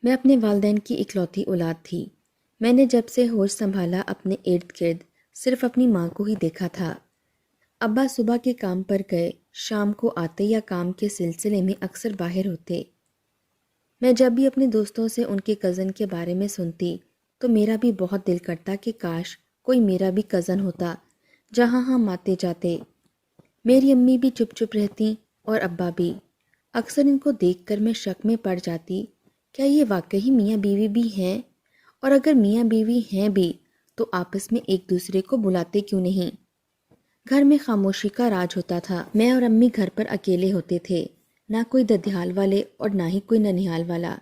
میں اپنے والدین کی اکلوتی اولاد تھی۔ میں نے جب سے ہوش سنبھالا اپنے ارد گرد صرف اپنی ماں کو ہی دیکھا تھا۔ ابا صبح کے کام پر گئے، شام کو آتے یا کام کے سلسلے میں اکثر باہر ہوتے۔ میں جب بھی اپنے دوستوں سے ان کے کزن کے بارے میں سنتی تو میرا بھی بہت دل کرتا کہ کاش کوئی میرا بھی کزن ہوتا جہاں ہم آتے جاتے۔ میری امی بھی چپ چپ رہتی اور ابا بھی۔ اکثر ان کو دیکھ کر میں شک میں پڑ جاتی، کیا یہ واقعی میاں بیوی بھی ہیں؟ اور اگر میاں بیوی ہیں بھی تو آپس میں ایک دوسرے کو بلاتے کیوں نہیں؟ گھر میں خاموشی کا راج ہوتا تھا۔ میں اور امی گھر پر اکیلے ہوتے تھے، نہ کوئی ددھیال والے اور نہ ہی کوئی ننیال والا۔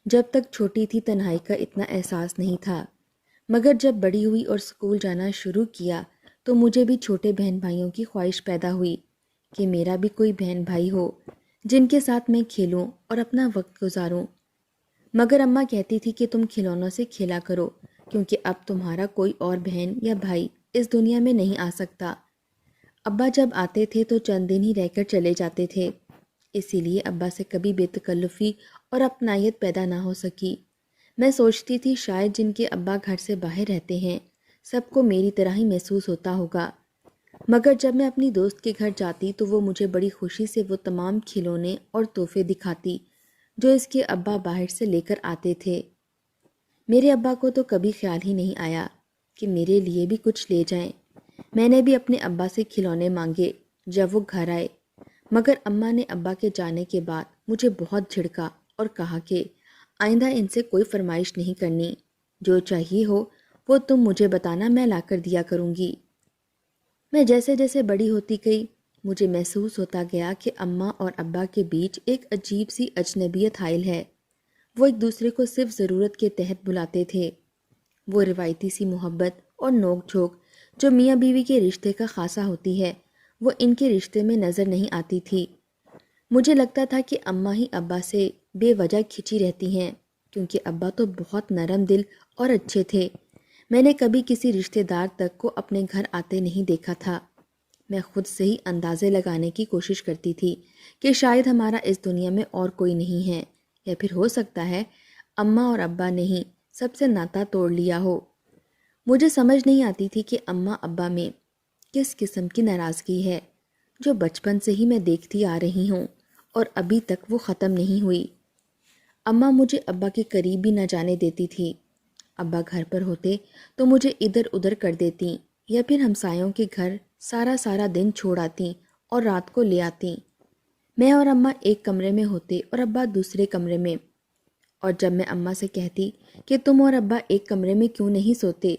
جب تک چھوٹی تھی تنہائی کا اتنا احساس نہیں تھا، مگر جب بڑی ہوئی اور اسکول جانا شروع کیا تو مجھے بھی چھوٹے بہن بھائیوں کی خواہش پیدا ہوئی کہ میرا بھی کوئی بہن بھائی ہو جن کے ساتھ میں کھیلوں اور اپنا وقت گزاروں۔ مگر اماں کہتی تھی کہ تم کھلونوں سے کھیلا کرو کیونکہ اب تمہارا کوئی اور بہن یا بھائی اس دنیا میں نہیں آ سکتا۔ ابا جب آتے تھے تو چند دن ہی رہ کر چلے جاتے تھے، اسی لیے ابا سے کبھی بے تکلفی اور اپنائیت پیدا نہ ہو سکی۔ میں سوچتی تھی شاید جن کے ابا گھر سے باہر رہتے ہیں سب کو میری طرح ہی محسوس ہوتا ہوگا۔ مگر جب میں اپنی دوست کے گھر جاتی تو وہ مجھے بڑی خوشی سے وہ تمام کھلونے اور تحفے دکھاتی جو اس کے ابا باہر سے لے کر آتے تھے۔ میرے ابا کو تو کبھی خیال ہی نہیں آیا کہ میرے لیے بھی کچھ لے جائیں۔ میں نے بھی اپنے ابا سے کھلونے مانگے جب وہ گھر آئے، مگر اماں نے ابا کے جانے کے بعد مجھے بہت جھڑکا اور کہا کہ آئندہ ان سے کوئی فرمائش نہیں کرنی، جو چاہیے ہو وہ تم مجھے بتانا، میں لا کر دیا کروں گی۔ میں جیسے جیسے بڑی ہوتی گئی مجھے محسوس ہوتا گیا کہ اماں اور ابا کے بیچ ایک عجیب سی اجنبیت حائل ہے۔ وہ ایک دوسرے کو صرف ضرورت کے تحت بلاتے تھے۔ وہ روایتی سی محبت اور نوک جھوک جو میاں بیوی کے رشتے کا خاصہ ہوتی ہے وہ ان کے رشتے میں نظر نہیں آتی تھی۔ مجھے لگتا تھا کہ اماں ہی ابا سے بے وجہ کھچی رہتی ہیں کیونکہ ابا تو بہت نرم دل اور اچھے تھے۔ میں نے کبھی کسی رشتے دار تک کو اپنے گھر آتے نہیں دیکھا تھا۔ میں خود سے ہی اندازے لگانے کی کوشش کرتی تھی کہ شاید ہمارا اس دنیا میں اور کوئی نہیں ہے، یا پھر ہو سکتا ہے اماں اور ابا نے ہی سب سے ناتا توڑ لیا ہو۔ مجھے سمجھ نہیں آتی تھی کہ اماں ابا میں کس قسم کی ناراضگی ہے جو بچپن سے ہی میں دیکھتی آ رہی ہوں اور ابھی تک وہ ختم نہیں ہوئی۔ اماں مجھے ابا کے قریب بھی نہ جانے دیتی تھی۔ ابا گھر پر ہوتے تو مجھے ادھر ادھر کر دیتی یا پھر ہمسایوں کے گھر سارا دن چھوڑ آتی اور رات کو لے آتی۔ میں اور اماں ایک کمرے میں ہوتے اور ابا دوسرے کمرے میں، اور جب میں اماں سے کہتی کہ تم اور ابا ایک کمرے میں کیوں نہیں سوتے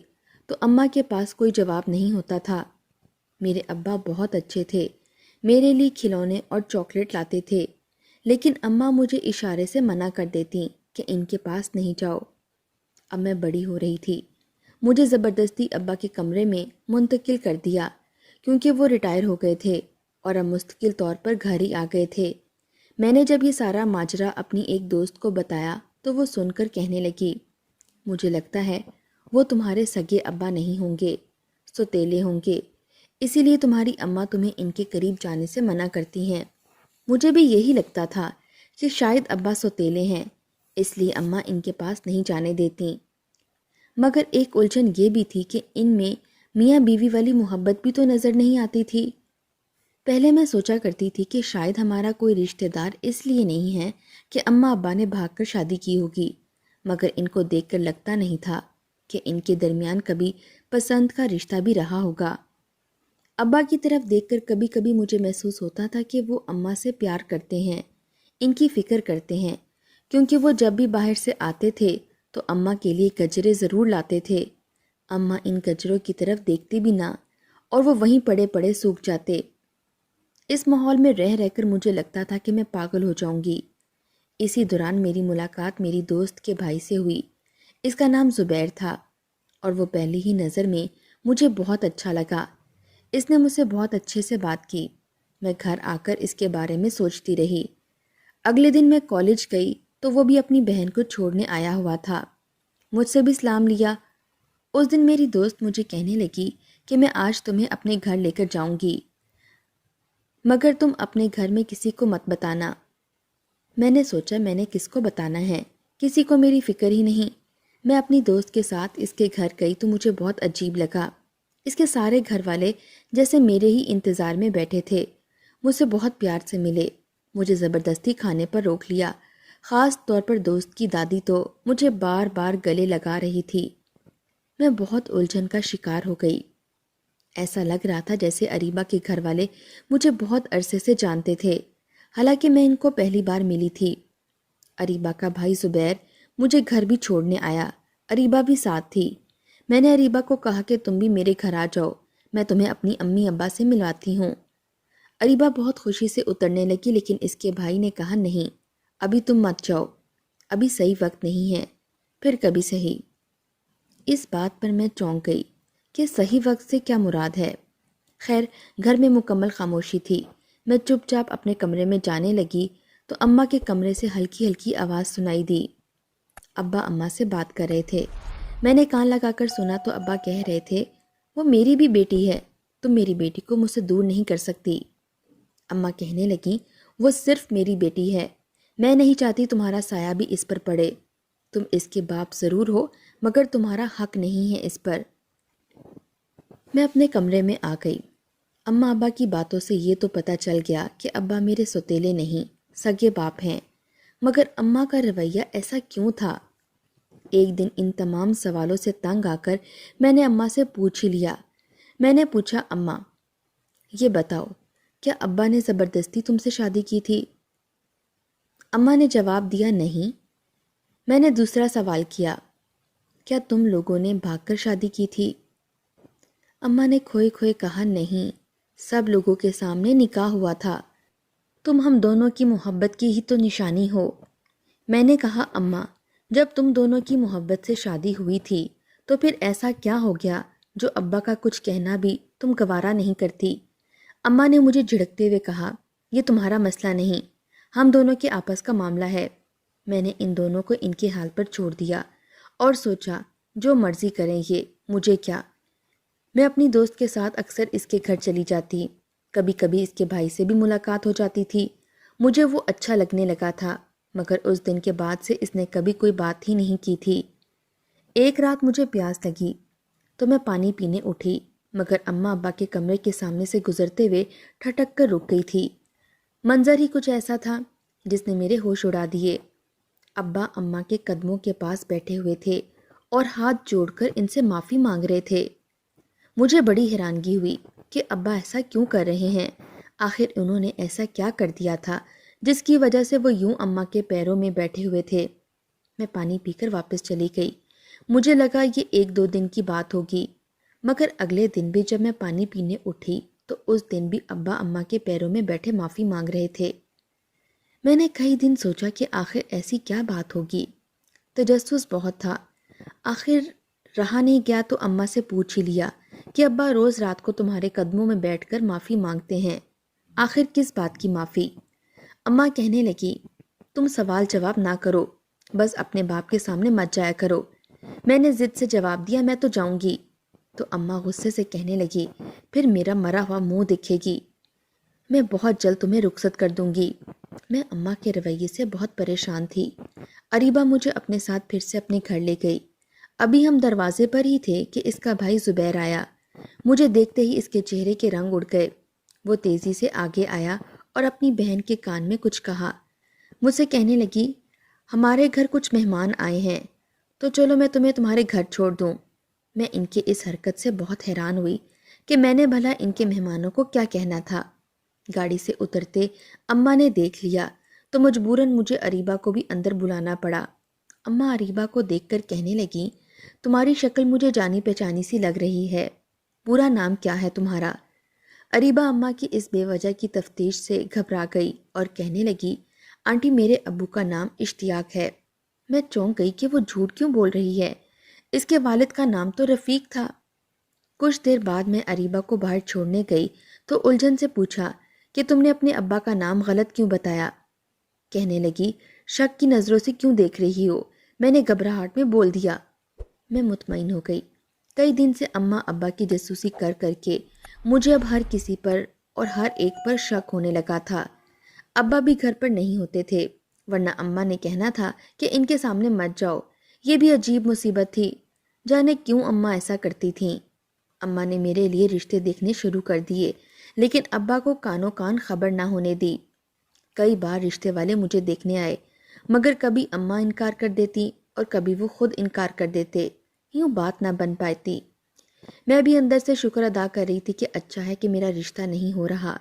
تو اماں کے پاس کوئی جواب نہیں ہوتا تھا۔ میرے ابا بہت اچھے تھے، میرے لیے کھلونے اور چاکلیٹ لاتے تھے، لیکن اماں مجھے اشارے سے منع کر دیتی کہ ان کے پاس نہیں جاؤ۔ اب میں بڑی ہو رہی تھی، مجھے زبردستی ابا کے کمرے میں منتقل کر دیا کیونکہ وہ ریٹائر ہو گئے تھے اور اب مستقل طور پر گھر ہی آ گئے تھے۔ میں نے جب یہ سارا ماجرا اپنی ایک دوست کو بتایا تو وہ سن کر کہنے لگی، مجھے لگتا ہے وہ تمہارے سگے ابا نہیں ہوں گے، سوتیلے ہوں گے، اسی لیے تمہاری اماں تمہیں ان کے قریب جانے سے منع کرتی ہیں۔ مجھے بھی یہی لگتا تھا کہ شاید ابا سوتیلے ہیں، اس لیے اماں ان کے پاس نہیں جانے دیتی۔ مگر ایک الجھن یہ بھی تھی کہ ان میں میاں بیوی والی محبت بھی تو نظر نہیں آتی تھی۔ پہلے میں سوچا کرتی تھی کہ شاید ہمارا کوئی رشتہ دار اس لیے نہیں ہے کہ اماں ابا نے بھاگ کر شادی کی ہوگی، مگر ان کو دیکھ کر لگتا نہیں تھا کہ ان کے درمیان کبھی پسند کا رشتہ بھی رہا ہوگا۔ ابا کی طرف دیکھ کر کبھی کبھی مجھے محسوس ہوتا تھا کہ وہ اماں سے پیار کرتے ہیں، ان کی فکر کرتے ہیں، کیونکہ وہ جب بھی باہر سے آتے تھے تو اماں کے لیے گجرے ضرور لاتے تھے۔ اماں ان گجروں کی طرف دیکھتی بھی نہ اور وہ وہیں پڑے پڑے سوکھ جاتے۔ اس ماحول میں رہ رہ کر مجھے لگتا تھا کہ میں پاگل ہو جاؤں گی۔ اسی دوران میری ملاقات میری دوست کے بھائی سے ہوئی۔ اس کا نام زبیر تھا اور وہ پہلی ہی نظر میں مجھے بہت اچھا لگا۔ اس نے مجھ سے بہت اچھے سے بات کی۔ میں گھر آ کر اس کے بارے میں سوچتی رہی۔ اگلے دن میں کالج گئی تو وہ بھی اپنی بہن کو چھوڑنے آیا ہوا تھا۔ مجھ سے بھی سلام لیا۔ اس دن میری دوست مجھے کہنے لگی کہ میں آج تمہیں اپنے گھر لے کر جاؤں گی، مگر تم اپنے گھر میں کسی کو مت بتانا۔ میں نے سوچا میں نے کس کو بتانا ہے کسی کو میری فکر ہی نہیں۔ میں اپنی دوست کے ساتھ اس کے گھر گئی تو مجھے بہت عجیب لگا۔ اس کے سارے گھر والے جیسے میرے ہی انتظار میں بیٹھے تھے، مجھ سے بہت پیار سے ملے، مجھے زبردستی کھانے پر روک لیا۔ خاص طور پر دوست کی دادی تو مجھے بار بار گلے لگا رہی تھی۔ میں بہت الجھن کا شکار ہو گئی۔ ایسا لگ رہا تھا جیسے اریبہ کے گھر والے مجھے بہت عرصے سے جانتے تھے، حالانکہ میں ان کو پہلی بار ملی تھی۔ اریبہ کا بھائی زبیر مجھے گھر بھی چھوڑنے آیا، اریبہ بھی ساتھ تھی۔ میں نے اریبہ کو کہا کہ تم بھی میرے گھر آ جاؤ، میں تمہیں اپنی امی ابا سے ملواتی ہوں۔ اریبہ بہت خوشی سے اترنے لگی، لیکن اس کے بھائی نے کہا نہیں، ابھی تم مت جاؤ، ابھی صحیح وقت نہیں ہے، پھر کبھی صحیح۔ اس بات پر میں چونک گئی کہ صحیح وقت سے کیا مراد ہے۔ خیر، گھر میں مکمل خاموشی تھی۔ میں چپ چاپ اپنے کمرے میں جانے لگی تو اماں کے کمرے سے ہلکی ہلکی آواز سنائی دی۔ ابا اماں سے بات کر رہے تھے۔ میں نے کان لگا کر سنا تو ابا کہہ رہے تھے، وہ میری بھی بیٹی ہے، تم میری بیٹی کو مجھ سے دور نہیں کر سکتی۔ اماں کہنے لگیں، وہ صرف میری بیٹی ہے، میں نہیں چاہتی تمہارا سایہ بھی اس پر پڑے۔ تم اس کے باپ ضرور ہو، مگر تمہارا حق نہیں ہے اس پر۔ میں اپنے کمرے میں آ گئی۔ اماں ابا کی باتوں سے یہ تو پتہ چل گیا کہ ابا میرے سوتیلے نہیں، سگے باپ ہیں، مگر اماں کا رویہ ایسا کیوں تھا؟ ایک دن ان تمام سوالوں سے تنگ آ کر میں نے اماں سے پوچھ ہی لیا۔ میں نے پوچھا، اماں یہ بتاؤ، کیا ابا نے زبردستی تم سے شادی کی تھی؟ اماں نے جواب دیا، نہیں۔ میں نے دوسرا سوال کیا، کیا تم لوگوں نے بھاگ کر شادی کی تھی؟ اماں نے کھوئے کھوئے کہا، نہیں، سب لوگوں کے سامنے نکاح ہوا تھا، تم ہم دونوں کی محبت کی ہی تو نشانی ہو۔ میں نے کہا، اماں جب تم دونوں کی محبت سے شادی ہوئی تھی تو پھر ایسا کیا ہو گیا جو ابا کا کچھ کہنا بھی تم گوارا نہیں کرتی؟ اماں نے مجھے جھڑکتے ہوئے کہا، یہ تمہارا مسئلہ نہیں، ہم دونوں کے آپس کا معاملہ ہے۔ میں نے ان دونوں کو ان کے حال پر چھوڑ دیا اور سوچا جو مرضی کریں یہ، مجھے کیا۔ میں اپنی دوست کے ساتھ اکثر اس کے گھر چلی جاتی، کبھی کبھی اس کے بھائی سے بھی ملاقات ہو جاتی تھی۔ مجھے وہ اچھا لگنے لگا تھا، مگر اس دن کے بعد سے اس نے کبھی کوئی بات ہی نہیں کی تھی۔ ایک رات مجھے پیاس لگی تو میں پانی پینے اٹھی، مگر اماں ابا کے کمرے کے سامنے سے گزرتے ہوئے ٹھٹک کر رک گئی تھی۔ منظر ہی کچھ ایسا تھا جس نے میرے ہوش اڑا دیے۔ ابا اماں کے قدموں کے پاس بیٹھے ہوئے تھے اور ہاتھ جوڑ کر ان سے معافی مانگ رہے تھے۔ مجھے بڑی حیرانگی ہوئی کہ ابا ایسا کیوں کر رہے ہیں؟ آخر انہوں نے ایسا کیا کر دیا تھا جس کی وجہ سے وہ یوں اماں کے پیروں میں بیٹھے ہوئے تھے؟ میں پانی پی کر واپس چلی گئی۔ مجھے لگا یہ 1-2 دن کی بات ہوگی، مگر اگلے دن بھی جب میں پانی پینے اٹھی تو اس دن بھی ابا اماں کے پیروں میں بیٹھے معافی مانگ رہے تھے۔ میں نے کئی دن سوچا کہ آخر ایسی کیا بات ہوگی، تجسس بہت تھا۔ آخر رہا نہیں گیا تو اماں سے پوچھ ہی لیا کہ ابا روز رات کو تمہارے قدموں میں بیٹھ کر معافی مانگتے ہیں، آخر کس بات کی معافی؟ اماں کہنے لگی، تم سوال جواب نہ کرو، بس اپنے باپ کے سامنے مت جایا کرو۔ میں نے ضد سے جواب دیا، میں تو جاؤں گی۔ تو اماں غصے سے کہنے لگی، پھر میرا مرا ہوا منہ دکھے گی، میں بہت جلد تمہیں رخصت کر دوں گی۔ میں اماں کے رویے سے بہت پریشان تھی۔ اریبہ مجھے اپنے ساتھ پھر سے اپنے گھر لے گئی۔ ابھی ہم دروازے پر ہی تھے کہ اس کا بھائی زبیر آیا۔ مجھے دیکھتے ہی اس کے چہرے کے رنگ اڑ گئے۔ وہ تیزی سے آگے آیا اور اپنی بہن کے کان میں کچھ کہا۔ مجھ سے کہنے لگی، ہمارے گھر کچھ مہمان آئے ہیں تو چلو میں تمہیں تمہارے گھر چھوڑ دوں۔ میں ان کے اس حرکت سے بہت حیران ہوئی کہ میں نے بھلا ان کے مہمانوں کو کیا کہنا تھا۔ گاڑی سے اترتے اماں نے دیکھ لیا تو مجبوراً مجھے اریبہ کو بھی اندر بلانا پڑا۔ اماں اریبہ کو دیکھ کر کہنے لگیں، تمہاری شکل مجھے جانی پہچانی سی لگ رہی ہے، پورا نام کیا ہے تمہارا؟ اریبہ اماں کی اس بے وجہ کی تفتیش سے گھبرا گئی اور کہنے لگی، آنٹی میرے ابو کا نام اشتیاق ہے۔ میں چونک گئی کہ وہ جھوٹ کیوں بول رہی ہے، اس کے والد کا نام تو رفیق تھا۔ کچھ دیر بعد میں اریبہ کو باہر چھوڑنے گئی تو الجھن سے پوچھا کہ تم نے اپنے ابا کا نام غلط کیوں بتایا؟ کہنے لگی، شک کی نظروں سے کیوں دیکھ رہی ہو؟ میں نے گھبراہٹ میں بول دیا۔ میں مطمئن ہو گئی۔ کئی دن سے اماں ابا کی جاسوسی کر کر کے مجھے اب ہر کسی پر اور ہر ایک پر شک ہونے لگا تھا۔ ابا بھی گھر پر نہیں ہوتے تھے، ورنہ اماں نے کہنا تھا کہ ان کے سامنے مت جاؤ۔ یہ بھی عجیب مصیبت تھی، جانے کیوں اماں ایسا کرتی تھیں۔ اماں نے میرے لیے رشتے دیکھنے شروع کر دیے، لیکن ابا کو کانوں کان خبر نہ ہونے دی۔ کئی بار رشتے والے مجھے دیکھنے آئے، مگر کبھی اماں انکار کر دیتی اور کبھی وہ خود انکار کر دیتے، یوں بات نہ بن پاتی۔ میں بھی اندر سے شکر ادا کر رہی تھی کہ اچھا ہے کہ میرا رشتہ نہیں ہو رہا۔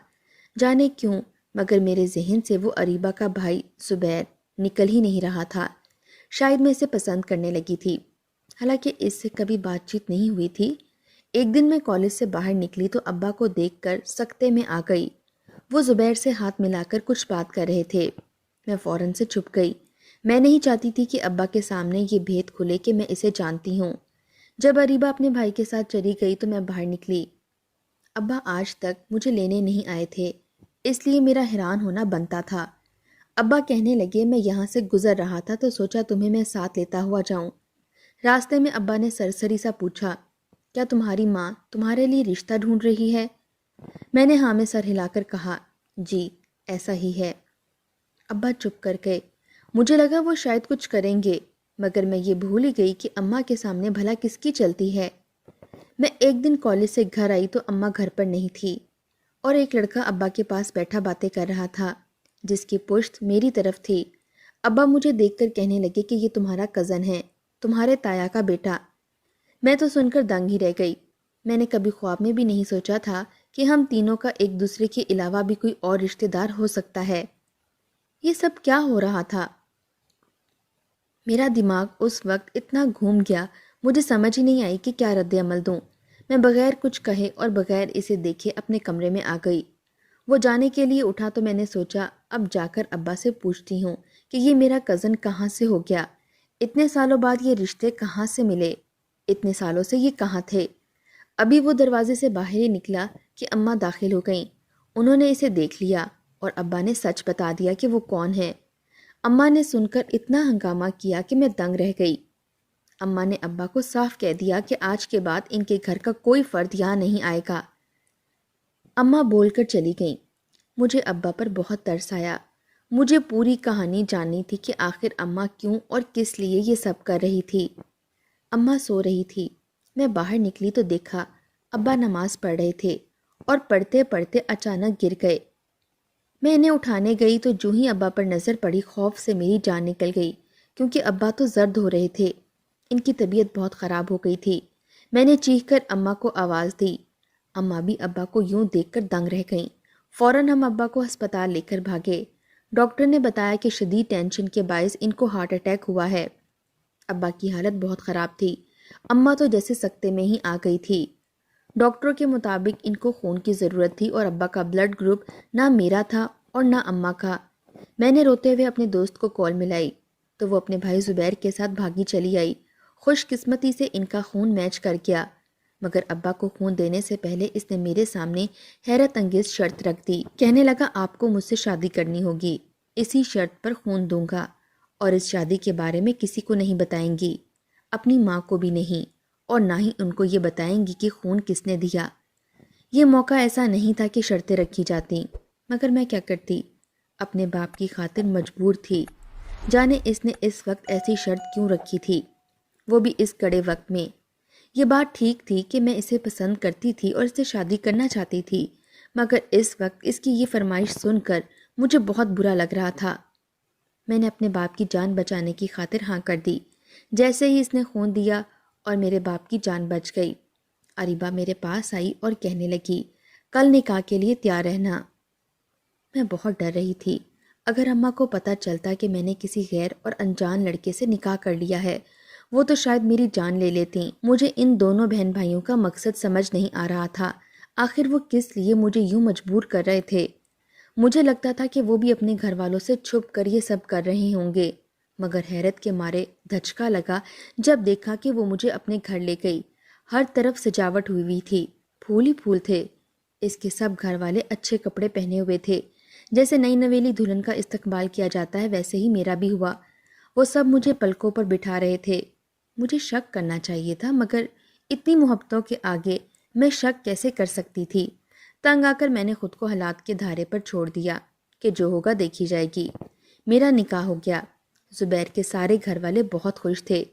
جانے کیوں مگر میرے ذہن سے وہ اریبہ کا بھائی زبیر نکل ہی نہیں رہا تھا۔ شاید میں اسے پسند کرنے لگی تھی، حالانکہ اس سے کبھی بات چیت نہیں ہوئی تھی۔ ایک دن میں کالج سے باہر نکلی تو ابا کو دیکھ کر سکتے میں آ گئی۔ وہ زبیر سے ہاتھ ملا کر کچھ بات کر رہے تھے۔ میں فوراً سے چھپ گئی۔ میں نہیں چاہتی تھی کہ ابا کے سامنے یہ بھید کھلے کہ میں اسے جانتی ہوں۔ جب اریبہ اپنے بھائی کے ساتھ چلی گئی تو میں باہر نکلی۔ ابا آج تک مجھے لینے نہیں آئے تھے، اس لیے میرا حیران ہونا بنتا تھا۔ ابا کہنے لگے میں یہاں سے گزر رہا تھا تو سوچا تمہیں میں ساتھ لیتا ہوا جاؤں۔ راستے میں ابا نے سرسری سا پوچھا، کیا تمہاری ماں تمہارے لیے رشتہ ڈھونڈ رہی ہے؟ میں نے ہاں میں سر ہلا کر کہا، جی ایسا ہی ہے۔ ابا چپ کر گئے۔ مجھے لگا وہ شاید کچھ کریں گے، مگر میں یہ بھول ہی گئی کہ اماں کے سامنے بھلا کس کی چلتی ہے۔ میں ایک دن کالج سے گھر آئی تو اماں گھر پر نہیں تھی، اور ایک لڑکا ابا کے پاس بیٹھا باتیں کر رہا تھا، جس کی پشت میری طرف تھی۔ ابا مجھے دیکھ کر کہنے لگے کہ یہ تمہارا کزن ہے، تمہارے تایا کا بیٹا۔ میں تو سن کر دنگ ہی رہ گئی۔ میں نے کبھی خواب میں بھی نہیں سوچا تھا کہ ہم تینوں کا ایک دوسرے کے علاوہ بھی کوئی اور رشتہ دار ہو سکتا ہے۔ یہ سب کیا ہو رہا تھا؟ میرا دماغ اس وقت اتنا گھوم گیا، مجھے سمجھ ہی نہیں آئی کہ کیا رد عمل دوں۔ میں بغیر کچھ کہے اور بغیر اسے دیکھے اپنے کمرے میں آ گئی۔ وہ جانے کے لیے اٹھا تو میں نے سوچا اب جا کر ابا سے پوچھتی ہوں کہ یہ میرا کزن کہاں سے ہو گیا، اتنے سالوں بعد یہ رشتے کہاں سے ملے، اتنے سالوں سے یہ کہاں تھے۔ ابھی وہ دروازے سے باہر ہی نکلا کہ اماں داخل ہو گئیں۔ انہوں نے اسے دیکھ لیا اور ابا نے سچ بتا دیا کہ وہ کون ہے۔ اماں نے سن کر اتنا ہنگامہ کیا کہ میں دنگ رہ گئی۔ اماں نے ابا کو صاف کہہ دیا کہ آج کے بعد ان کے گھر کا کوئی فرد یہاں نہیں آئے گا۔ اماں بول کر چلی گئیں۔ مجھے ابا پر بہت ترس آیا۔ مجھے پوری کہانی جاننی تھی کہ آخر اماں کیوں اور کس لیے یہ سب کر رہی تھی۔ اماں سو رہی تھی۔ میں باہر نکلی تو دیکھا ابا نماز پڑھ رہے تھے اور پڑھتے پڑھتے اچانک گر گئے۔ میں انہیں اٹھانے گئی تو جو ہی ابا پر نظر پڑی خوف سے میری جان نکل گئی، کیونکہ ابا تو زرد ہو رہے تھے، ان کی طبیعت بہت خراب ہو گئی تھی۔ میں نے چیخ کر اماں کو آواز دی۔ اماں بھی ابا کو یوں دیکھ کر دنگ رہ گئیں۔ فوراً ہم ابا کو ہسپتال لے کر بھاگے۔ ڈاکٹر نے بتایا کہ شدید ٹینشن کے باعث ان کو ہارٹ اٹیک ہوا ہے۔ ابا کی حالت بہت خراب تھی۔ اماں تو جیسے سکتے میں ہی آ گئی تھی۔ ڈاکٹروں کے مطابق ان کو خون کی ضرورت تھی اور ابا کا بلڈ گروپ نہ میرا تھا اور نہ اماں کا۔ میں نے روتے ہوئے اپنے دوست کو کال ملائی تو وہ اپنے بھائی زبیر کے ساتھ بھاگی چلی آئی۔ خوش قسمتی سے ان کا خون میچ کر گیا، مگر ابا کو خون دینے سے پہلے اس نے میرے سامنے حیرت انگیز شرط رکھ دی۔ کہنے لگا آپ کو مجھ سے شادی کرنی ہوگی، اسی شرط پر خون دوں گا، اور اس شادی کے بارے میں کسی کو نہیں بتائیں گی، اپنی ماں کو بھی نہیں، اور نہ ہی ان کو یہ بتائیں گی کہ خون کس نے دیا۔ یہ موقع ایسا نہیں تھا کہ شرطیں رکھی جاتی، مگر میں کیا کرتی، اپنے باپ کی خاطر مجبور تھی۔ جانے اس نے اس وقت ایسی شرط کیوں رکھی تھی، وہ بھی اس کڑے وقت میں۔ یہ بات ٹھیک تھی کہ میں اسے پسند کرتی تھی اور اس سے شادی کرنا چاہتی تھی، مگر اس وقت اس کی یہ فرمائش سن کر مجھے بہت برا لگ رہا تھا۔ میں نے اپنے باپ کی جان بچانے کی خاطر ہاں کر دی۔ جیسے ہی اس نے خون دیا اور میرے باپ کی جان بچ گئی۔ اریبہ میرے پاس آئی اور کہنے لگی کل نکاح کے لیے تیار رہنا۔ میں بہت ڈر رہی تھی، اگر اماں کو پتہ چلتا کہ میں نے کسی غیر اور انجان لڑکے سے نکاح کر لیا ہے، وہ تو شاید میری جان لے لیتیں۔ مجھے ان دونوں بہن بھائیوں کا مقصد سمجھ نہیں آ رہا تھا، آخر وہ کس لیے مجھے یوں مجبور کر رہے تھے۔ مجھے لگتا تھا کہ وہ بھی اپنے گھر والوں سے چھپ کر یہ سب کر رہے ہوں گے، مگر حیرت کے مارے دھچکا لگا جب دیکھا کہ وہ مجھے اپنے گھر لے گئی۔ ہر طرف سجاوٹ ہوئی تھی، پھول ہی پھول تھے۔ اس کے سب گھر والے اچھے کپڑے پہنے ہوئے تھے، جیسے نئی نویلی دلہن کا استقبال کیا جاتا ہے ویسے ہی میرا بھی ہوا۔ وہ سب مجھے پلکوں پر بٹھا رہے تھے۔ مجھے شک کرنا چاہیے تھا، مگر اتنی محبتوں کے آگے میں شک کیسے کر سکتی تھی؟ تنگ آ کر میں نے خود کو حالات کے دھارے پر چھوڑ دیا کہ جو ہوگا دیکھی جائے گی۔ میرا نکاح ہو گیا۔ زبیر کے سارے گھر والے بہت خوش تھے۔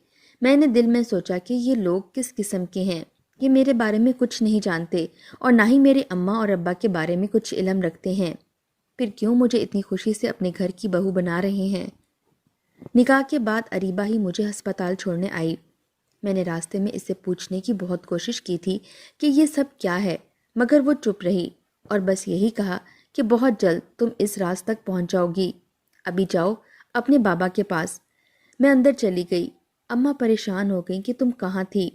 میں نے دل میں سوچا کہ یہ لوگ کس قسم کے ہیں، یہ میرے بارے میں کچھ نہیں جانتے اور نہ ہی میرے اماں اور ابا کے بارے میں کچھ علم رکھتے ہیں، پھر کیوں مجھے اتنی خوشی سے اپنے گھر کی بہو بنا رہے ہیں۔ نکاح کے بعد اریبہ ہی مجھے ہسپتال چھوڑنے آئی۔ میں نے راستے میں اس سے پوچھنے کی بہت کوشش کی تھی کہ یہ سب کیا ہے، مگر وہ چپ رہی اور بس یہی کہا کہ بہت جلد تم اس راز تک پہنچ جاؤ گی، ابھی جاؤ اپنے بابا کے پاس۔ میں اندر چلی گئی۔ اماں پریشان ہو گئیں کہ تم کہاں تھی۔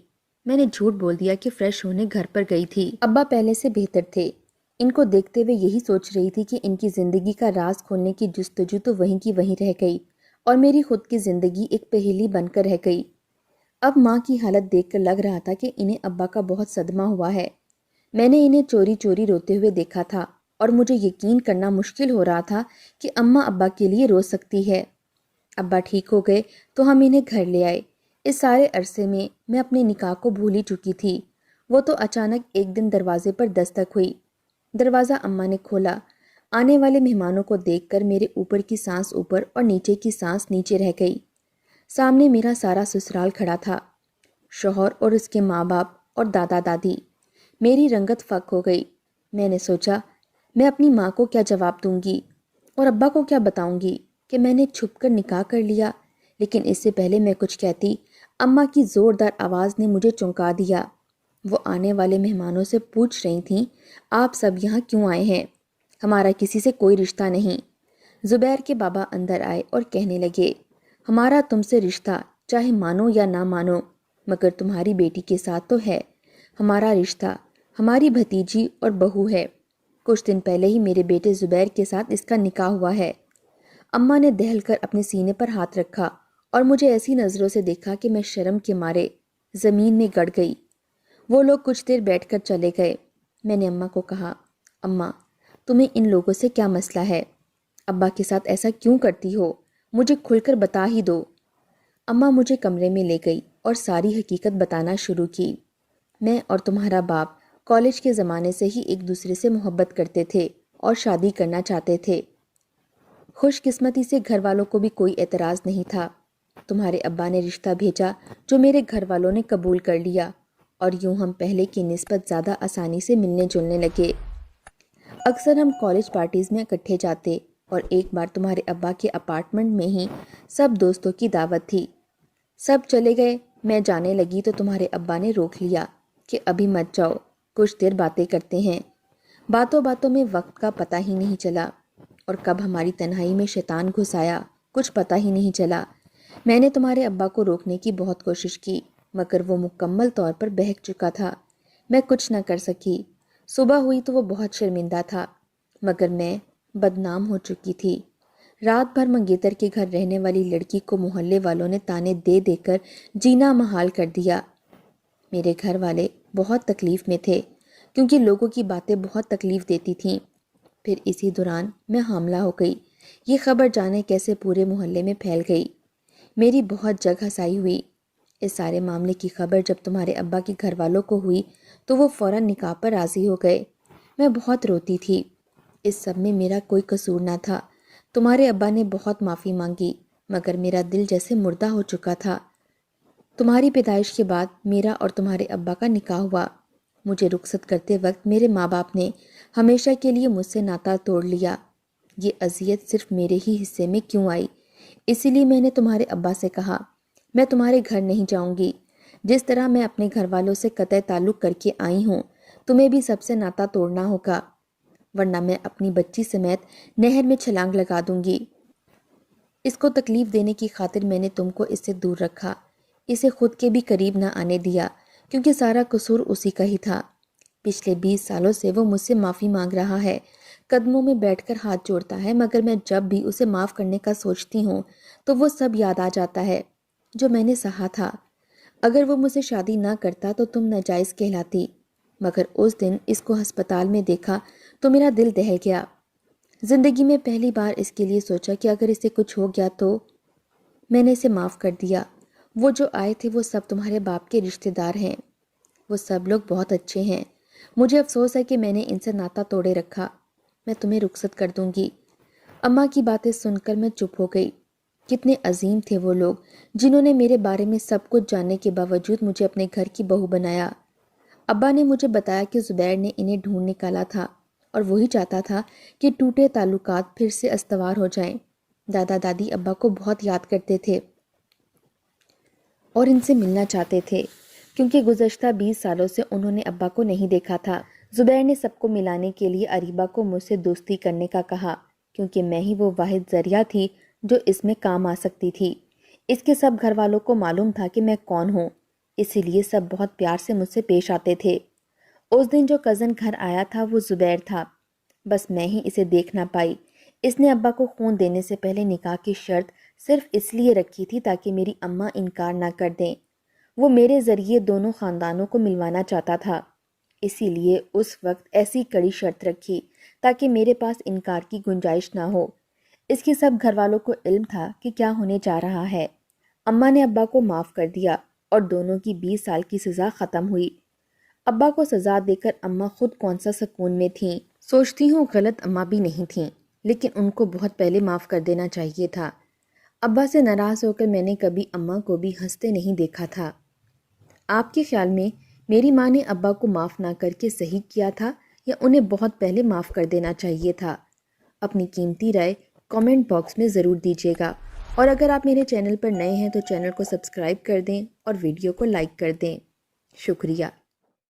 میں نے جھوٹ بول دیا کہ فریش ہونے گھر پر گئی تھی۔ ابا پہلے سے بہتر تھے۔ ان کو دیکھتے ہوئے یہی سوچ رہی تھی کہ ان کی زندگی کا راز کھولنے کی جستجو تو وہیں کی وہیں رہ گئی اور میری خود کی زندگی ایک پہیلی بن کر رہ گئی۔ اب ماں کی حالت دیکھ کر لگ رہا تھا کہ انہیں ابا کا بہت صدمہ ہوا ہے۔ میں نے انہیں چوری چوری روتے ہوئے دیکھا تھا اور مجھے یقین کرنا مشکل ہو رہا تھا کہ اماں ابا کے لیے رو سکتی ہے۔ ابا ٹھیک ہو گئے تو ہم انہیں گھر لے آئے۔ اس سارے عرصے میں اپنے نکاح کو بھول ہی چکی تھی۔ وہ تو اچانک ایک دن دروازے پر دستک ہوئی۔ دروازہ اماں نے کھولا۔ آنے والے مہمانوں کو دیکھ کر میرے اوپر کی سانس اوپر اور نیچے کی سانس نیچے رہ گئی۔ سامنے میرا سارا سسرال کھڑا تھا، شوہر اور اس کے ماں باپ اور دادا دادی۔ میری رنگت فک ہو گئی۔ میں نے سوچا میں اپنی ماں کو کیا جواب دوں گی اور ابا کو کیا بتاؤں گی کہ میں نے چھپ کر نکاح کر لیا، لیکن اس سے پہلے میں کچھ کہتی اماں کی زوردار آواز نے مجھے چونکا دیا۔ وہ آنے والے مہمانوں سے پوچھ رہی تھیں آپ سب یہاں کیوں آئے ہیں، ہمارا کسی سے کوئی رشتہ نہیں۔ زبیر کے بابا اندر آئے اور کہنے لگے ہمارا تم سے رشتہ چاہے مانو یا نہ مانو مگر تمہاری بیٹی کے ساتھ تو ہے۔ ہمارا رشتہ ہماری بھتیجی اور بہو ہے۔ کچھ دن پہلے ہی میرے بیٹے زبیر کے ساتھ اس کا نکاح ہوا ہے۔ اماں نے دہل کر اپنے سینے پر ہاتھ رکھا اور مجھے ایسی نظروں سے دیکھا کہ میں شرم کے مارے زمین میں گڑ گئی۔ وہ لوگ کچھ دیر بیٹھ کر چلے گئے۔ میں نے اماں کو کہا اماں تمہیں ان لوگوں سے کیا مسئلہ ہے، ابا کے ساتھ ایسا کیوں کرتی ہو، مجھے کھل کر بتا ہی دو۔ اماں مجھے کمرے میں لے گئی اور ساری حقیقت بتانا شروع کی۔ میں اور تمہارا باپ کالج کے زمانے سے ہی ایک دوسرے سے محبت کرتے تھے اور شادی کرنا چاہتے تھے۔ خوش قسمتی سے گھر والوں کو بھی کوئی اعتراض نہیں تھا۔ تمہارے ابا نے رشتہ بھیجا جو میرے گھر والوں نے قبول کر لیا اور یوں ہم پہلے کی نسبت زیادہ آسانی سے ملنے جلنے لگے۔ اکثر ہم کالج پارٹیز میں اکٹھے جاتے اور ایک بار تمہارے ابا کے اپارٹمنٹ میں ہی سب دوستوں کی دعوت تھی۔ سب چلے گئے، میں جانے لگی تو تمہارے ابا نے روک لیا کہ ابھی مت جاؤ، کچھ دیر باتیں کرتے ہیں۔ باتوں باتوں میں وقت کا پتہ ہی نہیں چلا اور کب ہماری تنہائی میں شیطان گھس آیا کچھ پتہ ہی نہیں چلا۔ میں نے تمہارے ابا کو روکنے کی بہت کوشش کی مگر وہ مکمل طور پر بہک چکا تھا۔ میں کچھ نہ کر سکی۔ صبح ہوئی تو وہ بہت شرمندہ تھا مگر میں بدنام ہو چکی تھی۔ رات بھر منگیتر کے گھر رہنے والی لڑکی کو محلے والوں نے تانے دے دے کر جینا محال کر دیا۔ میرے گھر والے بہت تکلیف میں تھے کیونکہ لوگوں کی باتیں بہت تکلیف دیتی تھیں۔ پھر اسی دوران میں حاملہ ہو گئی۔ یہ خبر جانے کیسے پورے محلے میں پھیل گئی۔ میری بہت جگ ہسائی ہوئی۔ اس سارے معاملے کی خبر جب تمہارے ابا کے گھر والوں کو ہوئی تو وہ فوراً نکاح پر راضی ہو گئے۔ میں بہت روتی تھی۔ اس سب میں میرا کوئی قصور نہ تھا۔ تمہارے ابا نے بہت معافی مانگی مگر میرا دل جیسے مردہ ہو چکا تھا۔ تمہاری پیدائش کے بعد میرا اور تمہارے ابا کا نکاح ہوا۔ مجھے رخصت کرتے وقت میرے ماں باپ نے ہمیشہ کے لیے مجھ سے ناتا توڑ لیا۔ یہ اذیت صرف میرے ہی حصے میں کیوں آئی؟ اسی لیے میں نے تمہارے ابا سے کہا میں تمہارے گھر نہیں جاؤں گی۔ جس طرح میں اپنے گھر والوں سے قطع تعلق کر کے آئی ہوں تمہیں بھی سب سے ناتا توڑنا ہوگا، ورنہ میں اپنی بچی سمیت نہر میں چھلانگ لگا دوں گی۔ اس کو تکلیف دینے کی خاطر میں نے تم کو اس سے دور رکھا، اسے خود کے بھی قریب نہ آنے دیا کیونکہ سارا قصور اسی کا ہی تھا۔ پچھلے 20 سالوں سے وہ مجھ سے معافی مانگ رہا ہے، قدموں میں بیٹھ کر ہاتھ جوڑتا ہے مگر میں جب بھی اسے معاف کرنے کا سوچتی ہوں تو وہ سب یاد آ جاتا ہے جو میں نے سہا تھا۔ اگر وہ مجھ سے شادی نہ کرتا تو تم ناجائز کہلاتی، مگر اس دن اس کو ہسپتال میں دیکھا تو میرا دل دہل گیا۔ زندگی میں پہلی بار اس کے لیے سوچا کہ اگر اسے کچھ ہو گیا تو میں نے اسے معاف کر دیا۔ وہ جو آئے تھے وہ سب تمہارے باپ کے رشتہ دار ہیں، وہ سب لوگ بہت اچھے ہیں۔ مجھے افسوس ہے کہ میں نے ان سے ناتا توڑے رکھا۔ میں تمہیں رخصت کر دوں گی۔ اماں کی باتیں سن کر میں چپ ہو گئی۔ کتنے عظیم تھے وہ لوگ جنہوں نے میرے بارے میں سب کچھ جاننے کے باوجود مجھے اپنے گھر کی بہو بنایا۔ ابا نے مجھے بتایا کہ زبیر نے انہیں ڈھونڈ نکالا تھا اور وہی چاہتا تھا کہ ٹوٹے تعلقات پھر سے استوار ہو جائیں۔ دادا دادی ابا کو بہت یاد کرتے تھے اور ان سے ملنا چاہتے تھے، کیونکہ گزشتہ 20 سالوں سے انہوں نے ابا کو نہیں دیکھا تھا۔ زبیر نے سب کو ملانے کے لیے اریبہ کو مجھ سے دوستی کرنے کا کہا، کیونکہ میں ہی وہ واحد ذریعہ تھی جو اس میں کام آ سکتی تھی۔ اس کے سب گھر والوں کو معلوم تھا کہ میں کون ہوں، اسی لیے سب بہت پیار سے مجھ سے پیش آتے تھے۔ اس دن جو کزن گھر آیا تھا وہ زبیر تھا، بس میں ہی اسے دیکھ نہ پائی۔ اس نے ابا کو خون دینے سے پہلے نکاح کی شرط صرف اس لیے رکھی تھی تاکہ میری اماں انکار نہ کر دیں۔ وہ میرے ذریعے دونوں خاندانوں کو ملوانا چاہتا تھا، اسی لیے اس وقت ایسی کڑی شرط رکھی تاکہ میرے پاس انکار کی گنجائش نہ ہو۔ اس کے سب گھر والوں کو علم تھا کہ کیا ہونے جا رہا ہے۔ اماں نے ابا کو معاف کر دیا اور دونوں کی 20 سال کی سزا ختم ہوئی۔ ابا کو سزا دے کر اماں خود کون سا سکون میں تھیں۔ سوچتی ہوں غلط اماں بھی نہیں تھیں، لیکن ان کو بہت پہلے معاف کر دینا چاہیے تھا۔ ابا سے ناراض ہو کر میں نے کبھی اماں کو بھی ہنستے نہیں دیکھا تھا۔ آپ کے خیال میں میری ماں نے ابا کو معاف نہ کر کے صحیح کیا تھا یا انہیں بہت پہلے معاف کر دینا چاہیے تھا؟ اپنی قیمتی رائے کامنٹ باکس میں ضرور دیجیے گا، اور اگر آپ میرے چینل پر نئے ہیں تو چینل کو سبسکرائب کر دیں اور ویڈیو کو لائک کر دیں۔ شکریہ۔